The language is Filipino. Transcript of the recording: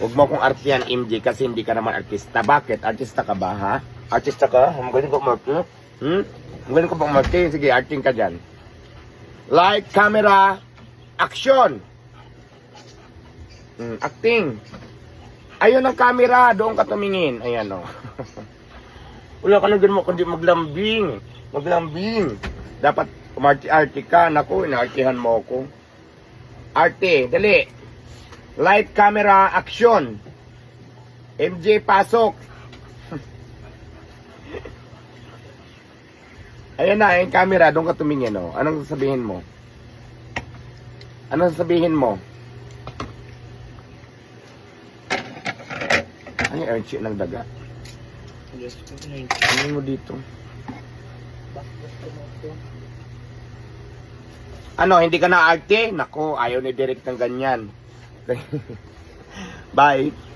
Huwag mo akong artihan, MJ, kasi hindi ka naman artista. Bakit? Artista ka ba, ha? Artista ka? Magaling ka umarte? Magaling ka pa umarte? Sige, arting ka dyan. Light, camera, action! Acting. Ayun ang camera, doon ka tumingin. Ayan, o. Wala ka na ganun mo, kundi maglambing. Maglambing. Dapat umarte-arte ka. Naku, inaartihan mo ako. Arte, dali. Light, camera, action. MJ, pasok. Ayan na, yung camera, doon ka tumingin, oh. Anong sasabihin mo? Anong sasabihin mo? Ano yung Archie ng daga? Yes, Ano mo dito? Ano, hindi ka na arte? Nako, ayaw ni Derek ng ganyan. Bye.